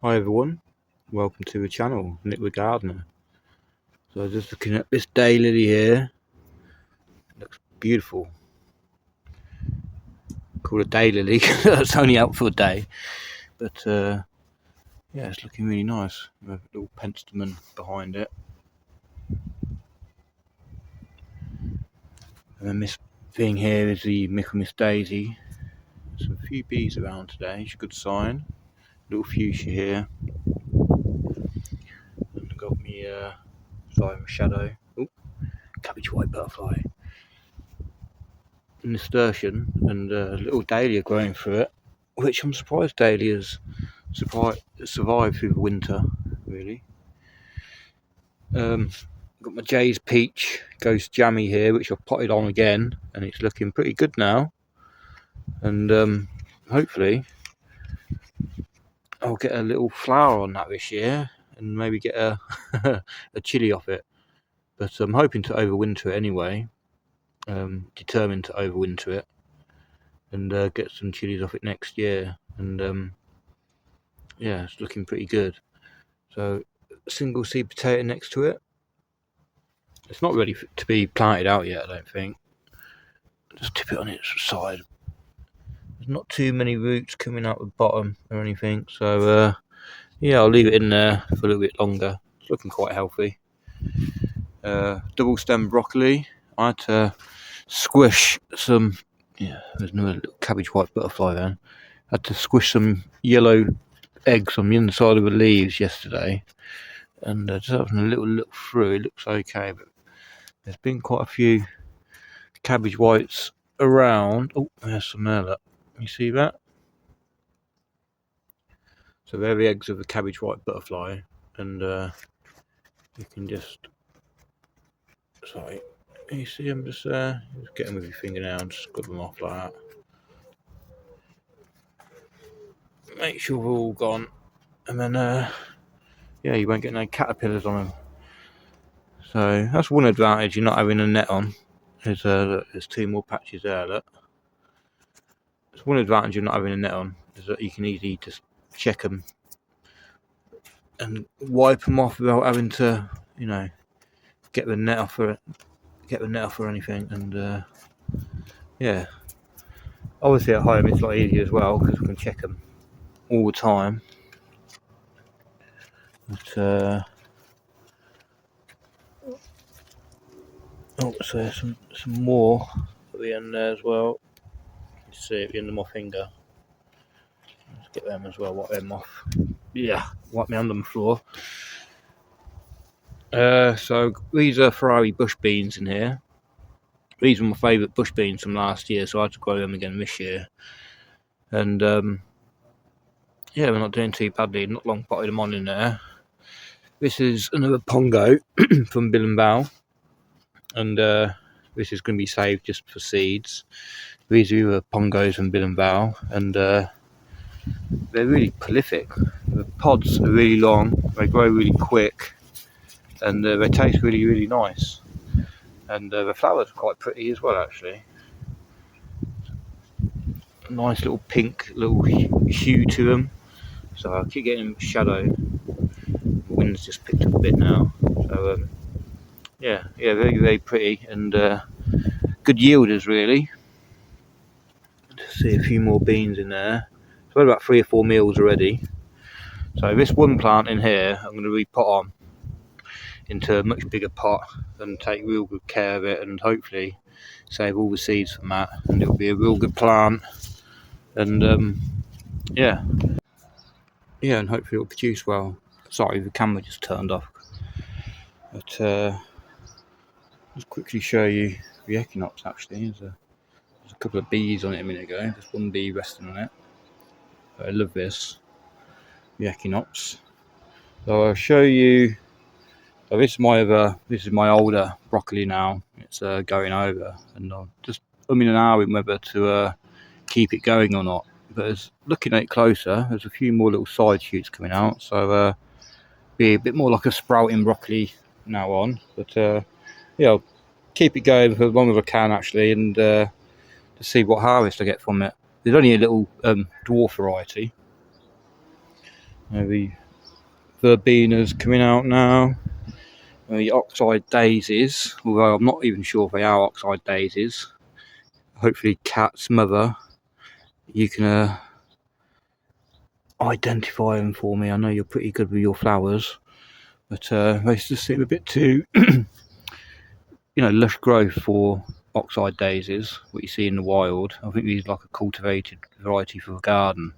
Hi everyone, welcome to the channel, Nick the Gardener. So just looking at this daylily here, it looks beautiful. Called a daylily, it's only out for a day, but yeah, it's looking really nice. With a little penstemon behind it. And then this thing here is the Michaelmas daisy. There's a few bees around today, it's a good sign. Little fuchsia here. And I've got me shadow. Oh, cabbage white butterfly. Nasturtium and a little dahlia growing through it, which I'm surprised dahlias survive through the winter, really. Got my Jay's Peach Ghost Jammy here, which I've potted on again, and it's looking pretty good now. And hopefully I'll get a little flower on that this year, and maybe get a a chili off it. But I'm hoping to overwinter it anyway. Determined to overwinter it and get some chilies off it next year. And yeah, it's looking pretty good. So single seed potato next to it. It's not ready to be planted out yet, I don't think. Just tip it on its side. There's not too many roots coming out the bottom or anything, so yeah, I'll leave it in there for a little bit longer. It's looking quite healthy. Double stem broccoli. I had to squish some, yeah, there's another little cabbage white butterfly then. I had to squish some yellow eggs on the inside of the leaves yesterday, and just having a little look through, it looks okay, but there's been quite a few cabbage whites around. Oh, there's some there, look. You see that? So they're the eggs of the cabbage white butterfly, and you can just, sorry, you see them just get them with your finger now and just scrub them off like that. Make sure they're all gone, and then yeah, you won't get no caterpillars on them. So that's one advantage you're not having a net on. There's two more patches there, look. There's one advantage of not having a net on, is that you can easily just check them and wipe them off without having to, you know, get the net off or anything. And yeah, obviously at home it's a lot easier as well because we can check them all the time. But oh, so there's some more at the end there as well. You see it at the end of my finger. Let's get them as well, wipe them off. Yeah, wipe my hand on the floor. So these are Ferrari bush beans in here. These were my favourite bush beans from last year, so I had to grow them again this year. And yeah, we're not doing too badly. Not long potted them on in there. This is another pongo from Bill and Bow, and this is going to be saved just for seeds. These are the pongos from Bill and Bow, and they're really prolific. The pods are really long, they grow really quick, and they taste really, really nice. And the flowers are quite pretty as well, actually. Nice little pink little hue to them. So I keep getting shadow. The wind's just picked up a bit now. So yeah, very, very pretty, and good yielders really. Just see a few more beans in there. So I've got about 3 or 4 meals already. So this one plant in here, I'm going to re-pot on into a much bigger pot and take real good care of it, and hopefully save all the seeds from that, and it'll be a real good plant. And yeah, and hopefully it'll produce well. Sorry, the camera just turned off. But let's quickly show you the echinopsis. Actually, there's a couple of bees on it a minute ago. Just one bee resting on it. I love this, the echinopsis. So I'll show you. So this is my older broccoli now. It's going over, and I'm just umming and ahhing whether to keep it going or not. But as looking at it closer, there's a few more little side shoots coming out, so be a bit more like a sprouting broccoli now on. But yeah, I'll keep it going for as long as I can actually, and to see what harvest I get from it. There's only a little dwarf variety, The verbenas coming out now. The oxeye daisies, although I'm not even sure if they are oxeye daisies. Hopefully Kat's mother, you can identify them for me. I know you're pretty good with your flowers, but they just seem a bit too lush growth for oxeye daisies, what you see in the wild. I think these are like a cultivated variety for the garden.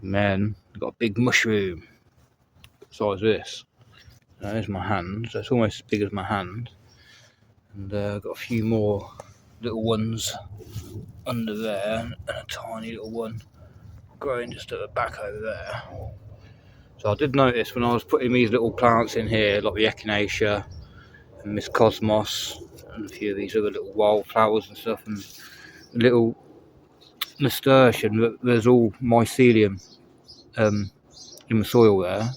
And then we've got a big mushroom size this. There's my hand, so it's almost as big as my hand. And I've got a few more little ones under there, and a tiny little one growing just at the back over there. So I did notice when I was putting these little plants in here, like the echinacea and Miss Cosmos, and a few of these other little wildflowers and stuff, and little nasturtium, there's all mycelium in the soil there.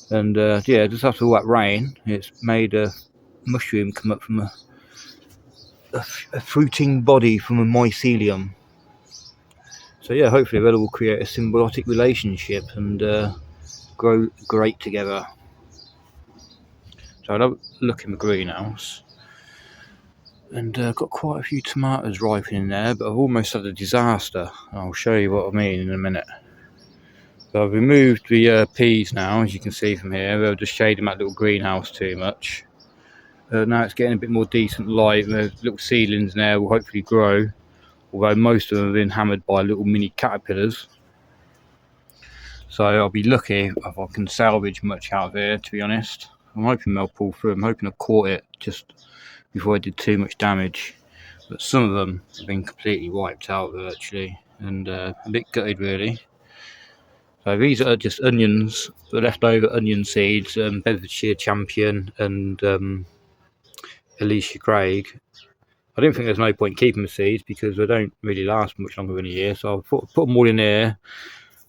And yeah, just after all that rain, it's made a mushroom come up from a fruiting body from a mycelium. So yeah, hopefully that will create a symbiotic relationship and grow great together. So I love look in the greenhouse, and got quite a few tomatoes ripening there, but I've almost had a disaster. I'll show you what I mean in a minute. So I've removed the peas now, as you can see from here. They were just shading that little greenhouse too much. Now it's getting a bit more decent light. There's little seedlings there will hopefully grow, although most of them have been hammered by little mini caterpillars. So I'll be lucky if I can salvage much out of here, to be honest. I'm hoping they'll pull through. I'm hoping I caught it just before I did too much damage. But some of them have been completely wiped out virtually, and a bit gutted really. So these are just onions, the leftover onion seeds, Bedfordshire Champion and Alicia Craig. I didn't think there's no point keeping the seeds because they don't really last much longer than a year. So I'll put them all in here,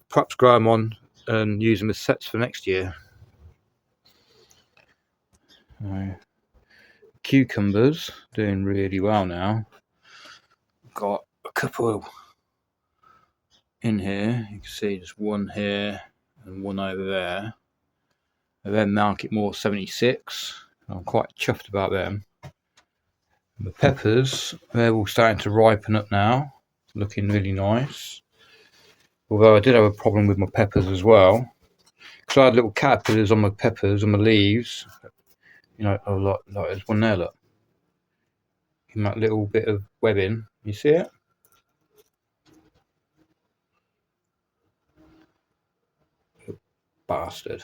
perhaps grow them on and use them as sets for next year. Cucumbers doing really well now. Got a couple in here. You can see there's one here and one over there. And then Market More 76. I'm quite chuffed about them. And the peppers, they're all starting to ripen up now, looking really nice. Although I did have a problem with my peppers as well, because I had little caterpillars on my peppers and my leaves. Like there's one there, look. In that little bit of webbing, you see it? Bastard.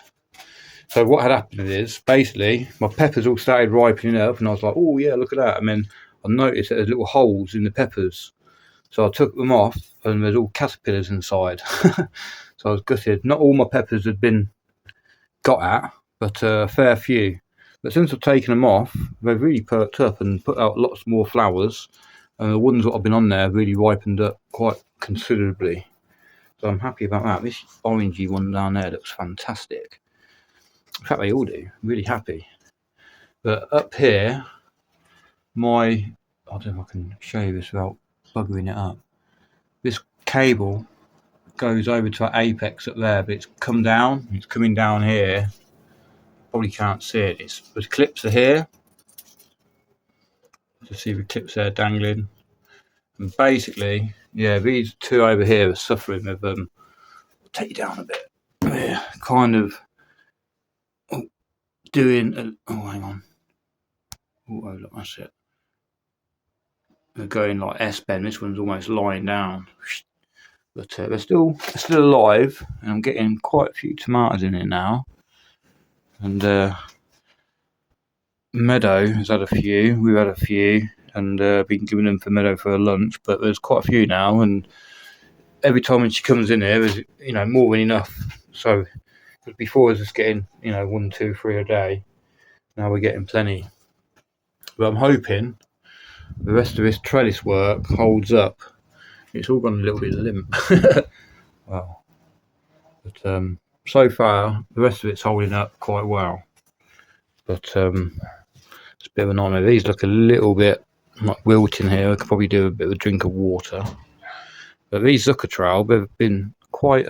So what had happened is, basically, my peppers all started ripening up, and I was like, oh yeah, look at that. And then I noticed that there's little holes in the peppers. So I took them off, and there's all caterpillars inside. So I was gutted. Not all my peppers had been got at, but a fair few. But since I've taken them off, they've really perked up and put out lots more flowers. And the ones that have been on there really ripened up quite considerably. So I'm happy about that. This orangey one down there looks fantastic. In fact, they all do. I'm really happy. But up here, I don't know if I can show you this without buggering it up. This cable goes over to our apex up there, but it's come down. It's coming down here. Probably can't see it. The clips are here. You see the clips there dangling. And basically, yeah, these two over here are suffering with I'll take you down a bit. They're kind of doing hang on. Oh look, that's it. They're going like S-bend. This one's almost lying down. But they're still alive, and I'm getting quite a few tomatoes in it now. And Meadow has had a few. We've had a few, and been giving them for Meadow for a lunch. But there's quite a few now, and every time when she comes in here, there's more than enough. So before I was just getting 1, 2, 3 a day. Now we're getting plenty. But I'm hoping the rest of this trellis work holds up. It's all gone a little bit limp. Well, but so far the rest of it's holding up quite well. But it's a bit of a nightmare. These look a little bit like wilting here. I could probably do a bit of a drink of water. But these zucchini, they've been quite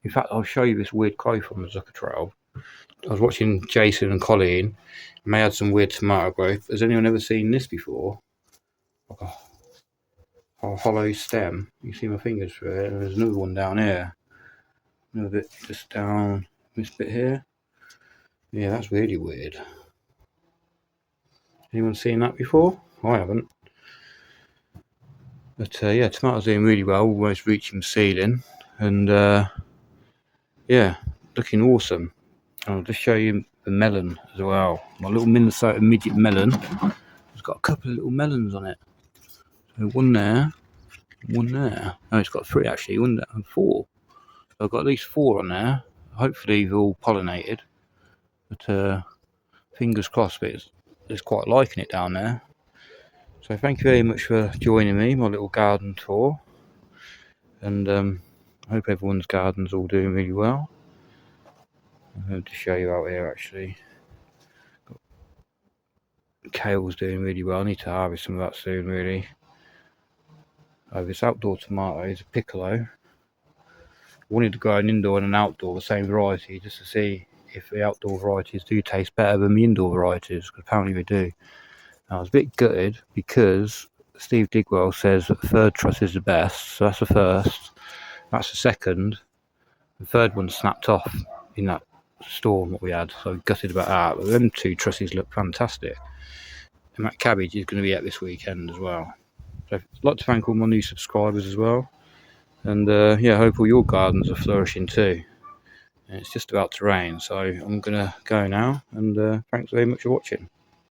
In fact, I'll show you this weird growth on the Zucker Trail. I was watching Jason and Colleen, and they had some weird tomato growth. Has anyone ever seen this before? Like a hollow stem. You see my fingers through it, and there's another one down here. Another bit just down this bit here. Yeah, that's really weird. Anyone seen that before? I haven't. But yeah, tomatoes doing really well, almost reaching the ceiling, and yeah, looking awesome. I'll just show you the melon as well. My little Minnesota midget melon. It's got a couple of little melons on it. So one there, one there. Oh, it's got three actually, one there, and four. So I've got at least four on there. Hopefully they're all pollinated. But fingers crossed, but it's quite liking it down there. So thank you very much for joining me, my little garden tour. And I hope everyone's garden's all doing really well. I'm going to show you out here actually. Kale's doing really well. I need to harvest some of that soon, really. This outdoor tomato is a piccolo. I wanted to grow an indoor and an outdoor, the same variety, just to see if the outdoor varieties do taste better than the indoor varieties, because apparently they do. I was a bit gutted because Steve Digwell says that the third truss is the best, so that's the first. That's the second. The third one snapped off in that storm that we had, so gutted about that. But them two trusses look fantastic. And that cabbage is going to be out this weekend as well. So I'd like to thank all my new subscribers as well. And yeah, I hope all your gardens are flourishing too. And it's just about to rain, so I'm going to go now. And thanks very much for watching.